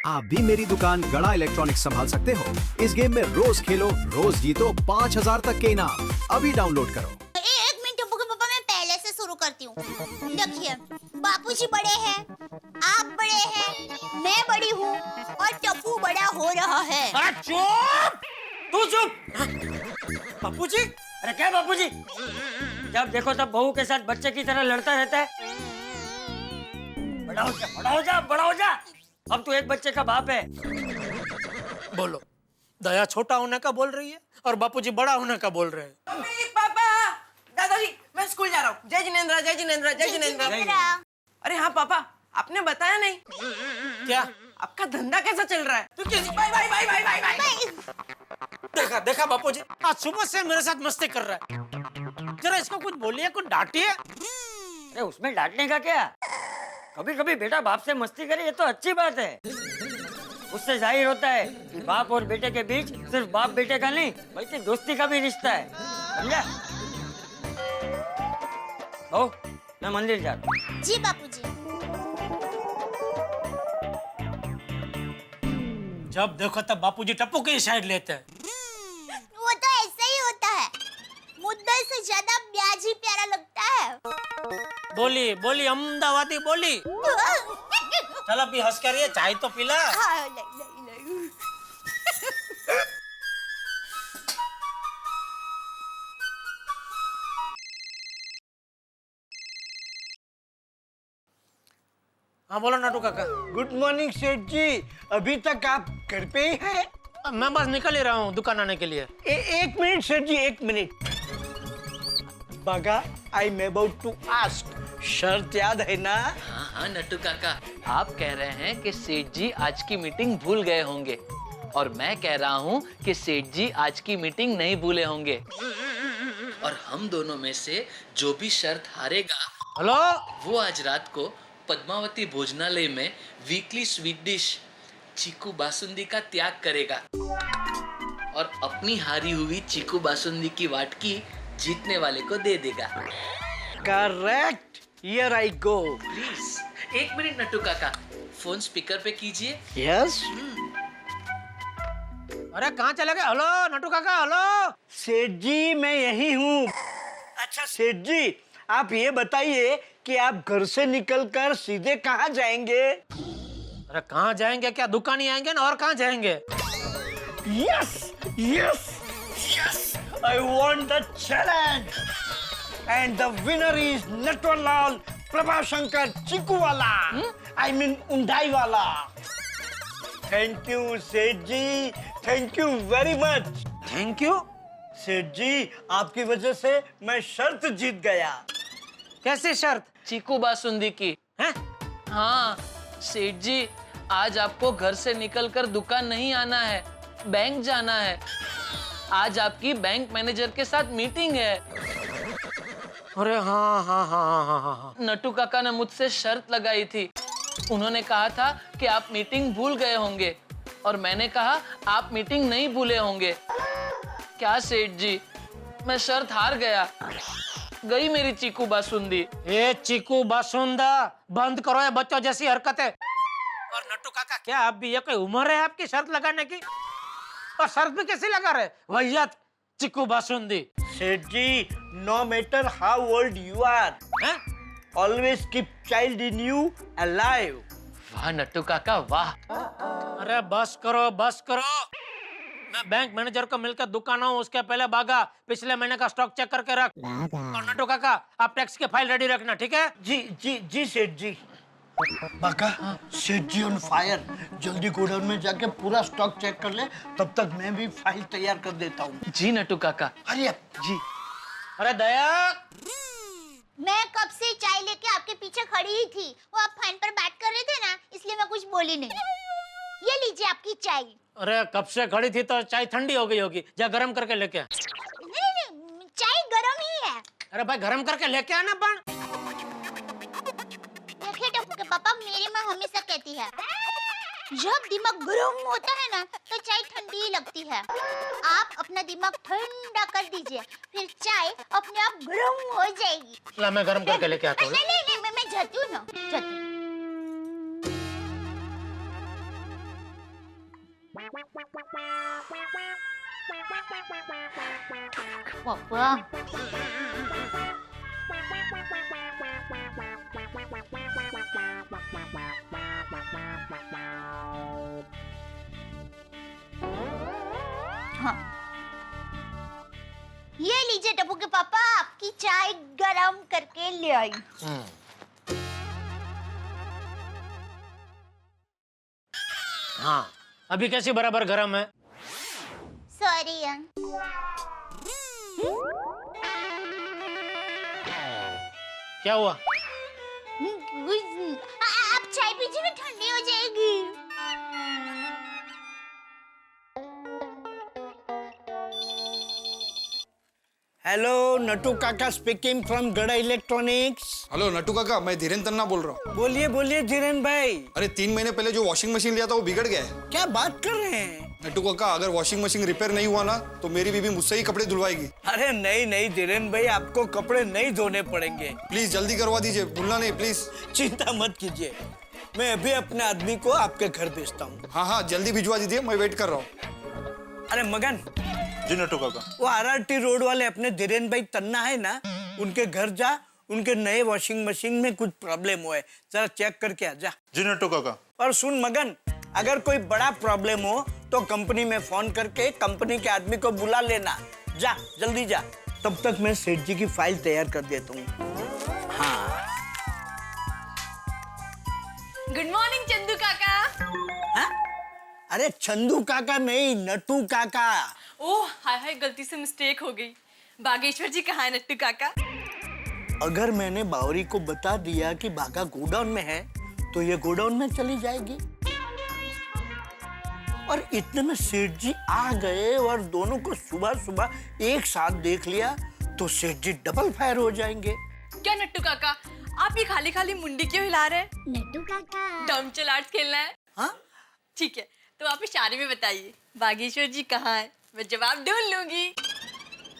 आप भी मेरी दुकान गड़ा इलेक्ट्रॉनिक्स संभाल सकते हो। इस गेम में रोज खेलो, रोज जीतो 5000 तक के इनाम। अभी डाउनलोड करो। एक मिनट टप्पू के पापा, मैं पहले से शुरू करती हूँ। देखिए, बापूजी बड़े हैं, आप बड़े हैं, मैं बड़ी हूँ और टप्पू बड़ा हो रहा है। चुप! तू चुप! बापूजी? अरे क्या बापूजी? जब देखो तब बहू के साथ बच्चे की तरह लड़ता रहता है। बड़ा हो जा, बड़ा हो जा, बड़ा हो जा। अब तू एक बच्चे का बाप है। बोलो, दया छोटा होने का बोल रही है और बापूजी बड़ा होने का बोल रहे हैं। मम्मी, पापा, दादाजी, मैं स्कूल जा रहा हूँ। जय जिनेंद्र, जय जिनेंद्र, जय जिनेंद्र। अरे हाँ पापा, आपने बताया नहीं। क्या? आपका धंधा कैसा चल रहा है? तू कैसे? Bye bye bye bye bye bye. देखा देखा बापूजी, आज सुबह से मेरे साथ मस्ती कर रहा है। जरा इसको कुछ बोलिए, कुछ डांटिए। अरे उसमें डांटने का क्या? कभी कभी बेटा बाप से मस्ती करे, ये तो अच्छी बात है। उससे जाहिर होता है कि बाप और बेटे के बीच सिर्फ बाप बेटे का नहीं बल्कि दोस्ती का भी रिश्ता है। समझा? ओ, मैं मंदिर जाता हूँ। जी बापूजी। जब देखो तब बापूजी टप्पू की साइड लेते हैं। वो तो ऐसा ही होता है, मुद्दे से ज्यादा ब्याज ही प्यारा लगता है। बोली बोली अहमदाबादी बोली। चल अभी हंस कर ये चाय तो पिला। हाँ, नहीं। हाँ बोलो नाटू काका। गुड मॉर्निंग सेठ जी, अभी तक आप घर पे ही हैं? मैं बस निकल ही रहा हूँ दुकान आने के लिए। एक मिनट सेठ जी, एक मिनट। बागा, I am about to ask, शर्त याद है ना? हाँ हाँ नट्टू काका, आप कह रहे हैं कि सेठ जी आज की मीटिंग भूल गए होंगे और मैं कह रहा हूँ कि सेठ जी आज की मीटिंग नहीं भूले होंगे और हम दोनों में से जो भी शर्त हारेगा हेलो, वो आज रात को पद्मावती भोजनालय में वीकली स्वीट डिश चीकू बासुंदी का त्याग करेगा और अपनी हारी हुई चीकू बासुंदी की वाटकी जीतने वाले को दे देगा। Correct, here I go. Please एक मिनट नट्टू काका, फोन स्पीकर पे कीजिए। यस। अरे कहाँ चले गए? हेलो नट्टू काका, हेलो। सेठ जी मैं यही हूँ। अच्छा सेठ जी, आप ये बताइए कि आप घर से निकलकर सीधे कहाँ जाएंगे? अरे कहाँ जाएंगे क्या? दुकान ही आएंगे ना, और कहाँ जाएंगे? Yes yes yes, I want the challenge and the winner is Natwarlal Prabhashankar चिकू वाला, आई मीन उंडाई वाला। थैंक यू सेठ जी, thank you very much. Thank you सेठ जी, आपकी वजह से मैं शर्त जीत गया। कैसे शर्त? चीकू बासुंदी की हैं? हाँ सेठ जी, आज आपको घर से निकलकर दुकान नहीं आना है, बैंक जाना है। आज आपकी बैंक मैनेजर के साथ मीटिंग है। अरे हाँ हाँ हाँ हाँ हाँ हाँ। नट्टू काका ने मुझसे शर्त लगाई थी। उन्होंने कहा था कि आप मीटिंग भूल गए होंगे और मैंने कहा आप मीटिंग नहीं भूले होंगे। क्या सेठ जी, मैं शर्त हार गया। गई मेरी चीकू बासुंदी। ये चीकू बासुंदा बंद करो, ये बच्चों जैसी हरकतें। और नट्टू काका, क्या अब भी ये कोई उम्र है आपकी शर्त लगाने की? और शर्त भी कैसी लगा रहे? भैया चीकू बासुंदी। सेठ जी, no matter how old you are, हैं? always keep child in you alive. वाह नट्टू काका वाह। अरे बस करो बस करो। मैं बैंक मैनेजर को मिलकर दुकान आऊं उसके पहले भागा पिछले महीने का स्टॉक चेक करके रख। और नट्टू काका, आप टैक्स की फाइल रेडी रखना, ठीक है? जी जी जी सेठ जी। बाका, सेठ जी ऑन फायर, जल्दी गोडाउन में जाके पूरा स्टॉक चेक कर ले, तब तक मैं भी फाइल तैयार कर देता हूँ। जी नट्टू काका। अरे जी। अरे दया, मैं कब से चाय लेके आपके पीछे खड़ी ही थी। वो आप फोन पर बात कर रहे थे ना, इसलिए मैं कुछ बोली नहीं। ये लीजिए आपकी चाय। अरे कब से खड़ी थी तो चाय ठंडी हो गई होगी, जा गरम करके लेके आ। नहीं, चाय गरम ही है। अरे भाई गरम करके लेके आना। पण देखिए टप्पू के पापा, मेरी माँ हमेशा कहती है जब दिमाग गर्म होता है ना तो चाय ठंडी ही लगती है। आप अपना दिमाग ठंडा कर दीजिए, फिर चाय अपने आप गर्म हो जाएगी। ला मैं गरम करके लेके आता हूँ। नहीं, मैं जाती हूँ ना, जाती हूँ। पापा हाँ ये लीजिए टप्पू के पापा, आपकी चाय गरम करके ले आई। हाँ अभी कैसी बराबर गरम है? सॉरी क्या हुआ? आप चाय पीजिए ना, ठंडी हो जाएगी। हेलो, नटू काका स्पीकिंग फ्रॉम गड़ा इलेक्ट्रॉनिक्स। हेलो नट्टू काका, मैं धीरेन्द्र तन्ना बोल रहा हूँ। बोलिए बोलिए धीरेन भाई। अरे 3 महीने पहले जो वॉशिंग मशीन लिया था वो बिगड़ गया है। क्या बात कर रहे हैं? नट्टू काका, अगर वॉशिंग मशीन रिपेयर नहीं हुआ ना तो मेरी बीवी मुझसे ही कपड़े धुलवाएगी। अरे नहीं नहीं धीरेन भाई, आपको कपड़े नहीं धोने पड़ेंगे। प्लीज जल्दी करवा दीजिए, भूलना नहीं प्लीज। चिंता मत कीजिए, मैं अभी अपने आदमी को आपके घर भेजता हूँ। हाँ हाँ जल्दी भिजवा दीजिए, मैं वेट कर रहा हूँ। अरे मगन, जी नटू काका। वो RRT रोड वाले अपने धीरेन भाई तन्ना है ना, उनके घर जा, उनके नए वॉशिंग मशीन में कुछ प्रॉब्लम हुआ है, जरा चेक करके आ जा। जी नटू काका। और सुन मगन, अगर कोई बड़ा प्रॉब्लम हो तो कंपनी में फोन करके कंपनी के आदमी को बुला लेना। जा जल्दी जा, तब तक मैं सेठ जी की फाइल तैयार कर देता हूँ। हाँ गुड मॉर्निंग चंदू काका। हाँ? अरे चंदू काका नहीं, नटू काका। ओह हाय हाय, गलती से मिस्टेक हो गई। बागेश्वर जी कहाँ है नट्टू काका? अगर मैंने बावरी को बता दिया कि बागा गोडाउन में है तो ये गोडाउन में चली जाएगी, और इतने में सेठ जी आ गए और दोनों को सुबह सुबह एक साथ देख लिया तो सेठ जी डबल फायर हो जाएंगे। क्या नट्टू काका, आप ये खाली खाली मुंडी क्यों हिला रहे हैं? नट्टू काका डम चलाट खेलना है? हाँ ठीक है, तो आप इशारे में बताइए बागेश्वर जी कहाँ है, मैं जवाब ढूंढ लूंगी।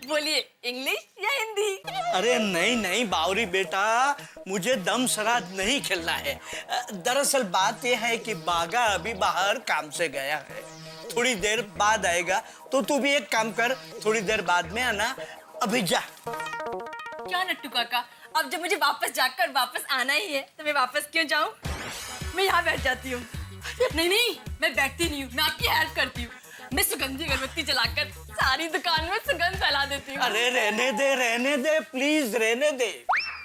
बोलिए, इंग्लिश या हिंदी? अरे नहीं नहीं बावरी बेटा, मुझे दम सराद नहीं खेलना है। दरअसल बात यह है कि बागा अभी बाहर काम से गया है, थोड़ी देर बाद आएगा, तो तू भी एक काम कर, थोड़ी देर बाद में आना। अभी जा। क्या नट्टू काका, अब जब मुझे वापस जाकर वापस आना ही है तो मैं वापस क्यों जाऊं? मैं यहाँ बैठ जाती हूँ। नहीं नहीं, मैं बैठती नहीं हूँ, मैं आपकी हेल्प करती हूँ। मैं सुगंधी अगरबत्ती जलाकर सारी दुकान में सुगंध फैला देती हूँ। अरे रहने दे प्लीज, रहने दे।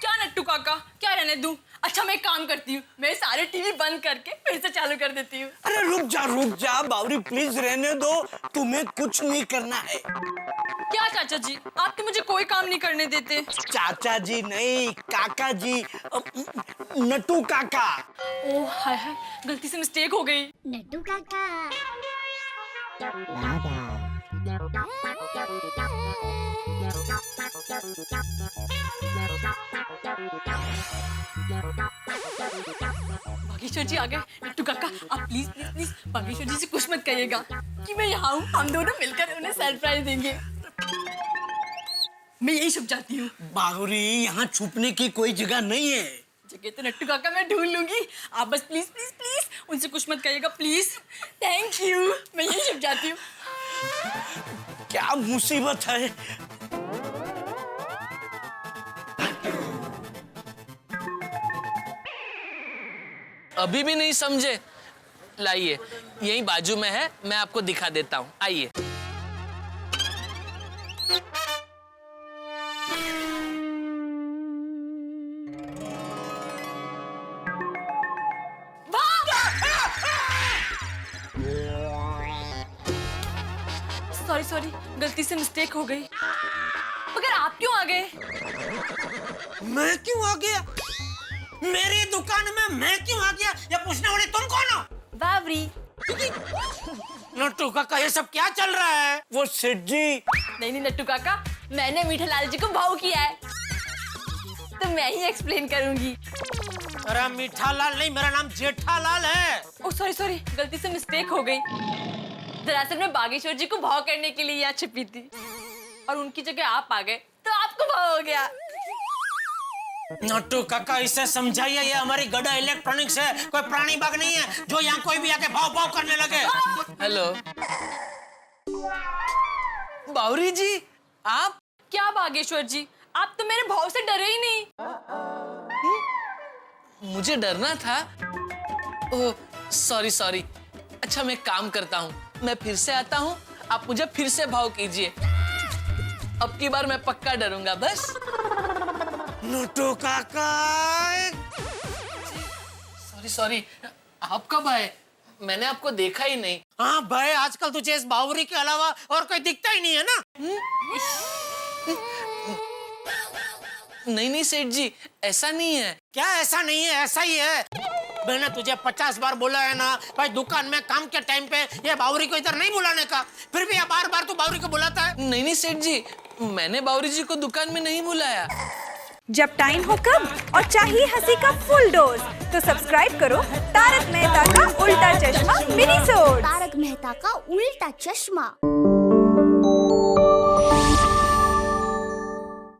क्या नट्टू काका, क्या रहने दूं? अच्छा मैं एक काम करती हूँ, मैं सारे टीवी बंद करके फिर से चालू कर देती हूँ। अरे रुक जा बावरी, प्लीज रहने दो, तुम्हें कुछ नहीं करना है। क्या चाचा जी, आप तो मुझे कोई काम नहीं करने देते। चाचा जी नहीं, काका जी, नटू काका। ओह हाय हाय, गलती से मिस्टेक हो गई। नट्टू काका बागेश्वर जी आ गए। नट्टू काका आप प्लीज प्लीज प्लीज बागेश्वर जी से कुछ मत कहिएगा कि मैं यहाँ हूँ, हम दोनों मिलकर उन्हें सरप्राइज देंगे। मैं यही छुप जाती हूँ। बावरी, यहाँ छुपने की कोई जगह नहीं है। जगह तो नट्टू काका मैं ढूंढ लूंगी, आप बस प्लीज प्लीज प्लीज उनसे कुछ मत कहिएगा प्लीज। थैंक यू, मैं यही छुप जाती हूँ। क्या मुसीबत है। अभी भी नहीं समझे? लाइए, यही बाजू में है, मैं आपको दिखा देता हूँ, आइए। सॉरी सॉरी, गलती से मिस्टेक हो गई। मगर आप क्यों आ गए? मैं क्यों आ गया? मेरी दुकान में मैं क्यों आ गया? ये पूछने वाले तुम कौन हो? बावरी। नट्टू काका, ये सब क्या चल रहा है? वो सेठ जी। नहीं नहीं नट्टू काका, मैंने मीठालाल जी को भाव किया है, तो मैं ही एक्सप्लेन करूंगी। अरे मीठालाल नहीं, मेरा नाम जेठालाल है। ओह सॉरी सॉरी, गलती से मिस्टेक हो गई। दरअसल मैं बागेश्वर जी को भाव करने के लिए यहाँ छिपी थी, और उनकी जगह आप आ गए तो आपको भाव हो गया। नट्टू काका, इसे समझाइए, ये हमारी गड़ा इलेक्ट्रॉनिक्स है, कोई प्राणी बाग नहीं है जो यहाँ कोई भी आके भाव भाव करने लगे। हेलो बावरी जी, आप? क्या बागेश्वर जी, आप तो मेरे भाव से डरे ही नहीं। मुझे डरना था? Oh sorry sorry. अच्छा मैं काम करता हूँ, मैं फिर से आता हूँ, आप मुझे फिर से भाव कीजिए। अब की बार मैं पक्का डरूंगा बस। नोटू काका। सॉरी सॉरी, आप कब आए? मैंने आपको देखा ही नहीं। हाँ भाई, आजकल तुझे इस बावरी के अलावा और कोई दिखता ही नहीं है ना। नहीं नहीं सेठ जी, ऐसा नहीं है। क्या ऐसा नहीं है? ऐसा ही है। मैंने तुझे 50 बार बोला है ना भाई, दुकान में काम के टाइम पे ये बावरी को इधर नहीं बुलाने का, फिर भी बार बार तू बावरी को बुलाता है। नहीं नहीं सेठ जी, मैंने बावरी जी को दुकान में नहीं बुलाया। जब टाइम हो कम और चाहिए हंसी का फुल डोज, तो सब्सक्राइब करो तारक मेहता का उल्टा चश्मा मिनी सोड। तारक मेहता का उल्टा चश्मा।